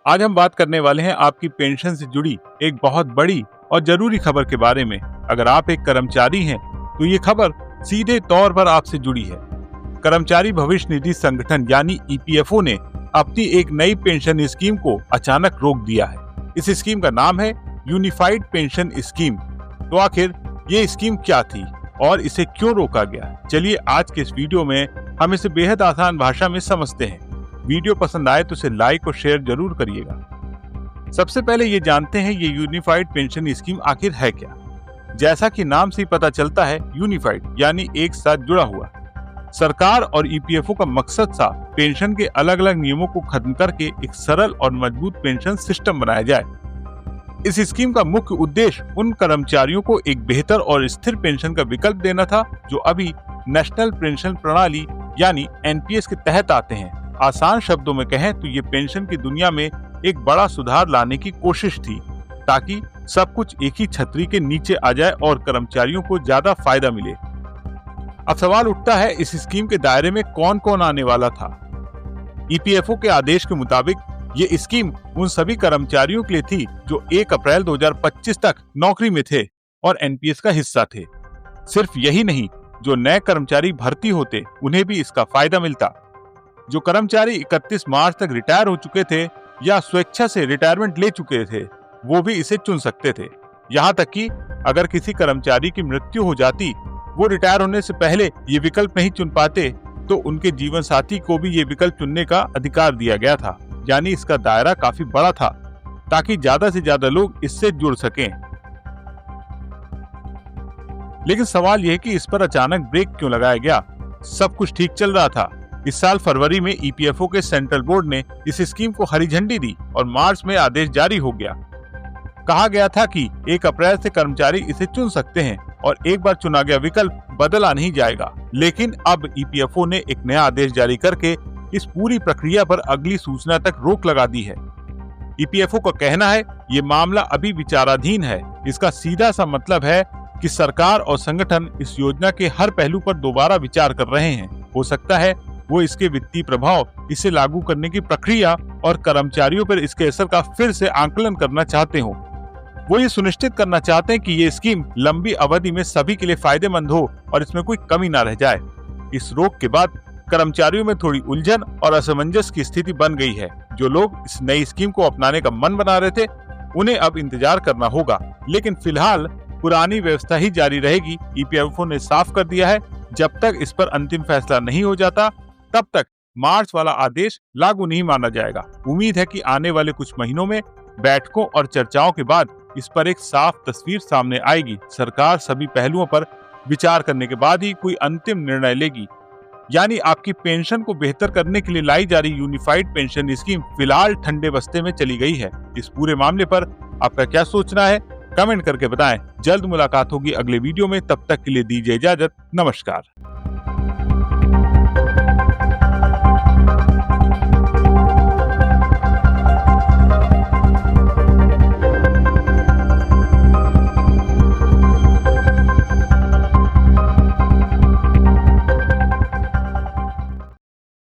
आज हम बात करने वाले हैं आपकी पेंशन से जुड़ी एक बहुत बड़ी और जरूरी खबर के बारे में। अगर आप एक कर्मचारी हैं तो ये खबर सीधे तौर पर आपसे जुड़ी है। कर्मचारी भविष्य निधि संगठन यानी ईपीएफओ ने अपनी एक नई पेंशन स्कीम को अचानक रोक दिया है। इस स्कीम का नाम है यूनिफाइड पेंशन स्कीम। तो आखिर ये स्कीम क्या थी और इसे क्यों रोका गया? चलिए आज के इस वीडियो में हम इसे बेहद आसान भाषा में समझते हैं। वीडियो पसंद आए तो इसे लाइक और शेयर जरूर करिएगा। सबसे पहले ये जानते हैं ये यूनिफाइड पेंशन स्कीम आखिर है क्या। जैसा कि नाम से ही पता चलता है, यूनिफाइड यानी एक साथ जुड़ा हुआ। सरकार और ईपीएफओ का मकसद था पेंशन के अलग अलग नियमों को खत्म करके एक सरल और मजबूत पेंशन सिस्टम बनाया जाए। इस स्कीम का मुख्य उद्देश्य उन कर्मचारियों को एक बेहतर और स्थिर पेंशन का विकल्प देना था जो अभी नेशनल पेंशन प्रणाली यानी एनपीएस के तहत आते हैं। आसान शब्दों में कहें तो ये पेंशन की दुनिया में एक बड़ा सुधार लाने की कोशिश थी ताकि सब कुछ एक ही छतरी के नीचे आ जाए और कर्मचारियों को ज्यादा फायदा मिले। अब सवाल उठता है, इस स्कीम के दायरे में कौन कौन आने वाला था? ईपीएफओ के आदेश के मुताबिक ये स्कीम उन सभी कर्मचारियों के लिए थी जो 1 अप्रैल 2025 तक नौकरी में थे और एनपीएस का हिस्सा थे। सिर्फ यही नहीं, जो नए कर्मचारी भर्ती होते उन्हें भी इसका फायदा मिलता। जो कर्मचारी 31 मार्च तक रिटायर हो चुके थे या स्वेच्छा से रिटायरमेंट ले चुके थे वो भी इसे चुन सकते थे। यहाँ तक कि अगर किसी कर्मचारी की मृत्यु हो जाती, वो रिटायर होने से पहले ये विकल्प नहीं चुन पाते तो उनके जीवन साथी को भी ये विकल्प चुनने का अधिकार दिया गया था। यानी इसका दायरा काफी बड़ा था ताकि ज्यादा से ज्यादा लोग इससे जुड़ सकें। लेकिन सवाल यह कि इस पर अचानक ब्रेक क्यों लगाया गया? सब कुछ ठीक चल रहा था। इस साल फरवरी में ईपीएफओ के सेंट्रल बोर्ड ने इस स्कीम को हरी झंडी दी और मार्च में आदेश जारी हो गया। कहा गया था कि 1 अप्रैल से कर्मचारी इसे चुन सकते हैं और एक बार चुना गया विकल्प बदला नहीं जाएगा। लेकिन अब ईपीएफओ ने एक नया आदेश जारी करके इस पूरी प्रक्रिया पर अगली सूचना तक रोक लगा दी है। ईपीएफओ का कहना है ये मामला अभी विचाराधीन है। इसका सीधा सा मतलब है कि सरकार और संगठन इस योजना के हर पहलू पर दोबारा विचार कर रहे हैं। हो सकता है वो इसके वित्तीय प्रभाव, इसे लागू करने की प्रक्रिया और कर्मचारियों पर इसके असर का फिर से आंकलन करना चाहते हो। वो ये सुनिश्चित करना चाहते हैं कि ये स्कीम लंबी अवधि में सभी के लिए फायदेमंद हो और इसमें कोई कमी ना रह जाए। इस रोक के बाद कर्मचारियों में थोड़ी उलझन और असमंजस की स्थिति बन गई है। जो लोग इस नई स्कीम को अपनाने का मन बना रहे थे उन्हें अब इंतजार करना होगा, लेकिन फिलहाल पुरानी व्यवस्था ही जारी रहेगी। ईपीएफओ ने साफ कर दिया है जब तक इस पर अंतिम फैसला नहीं हो जाता तब तक मार्च वाला आदेश लागू नहीं माना जाएगा। उम्मीद है कि आने वाले कुछ महीनों में बैठकों और चर्चाओं के बाद इस पर एक साफ तस्वीर सामने आएगी। सरकार सभी पहलुओं पर विचार करने के बाद ही कोई अंतिम निर्णय लेगी। यानी आपकी पेंशन को बेहतर करने के लिए लाई जा रही यूनिफाइड पेंशन स्कीम फिलहाल ठंडे बस्ते में चली गई है। इस पूरे मामले पर आपका क्या सोचना है? कमेंट करके बताएं। जल्द मुलाकात होगी अगले वीडियो में। तब तक के लिए दीजिए इजाजत। नमस्कार।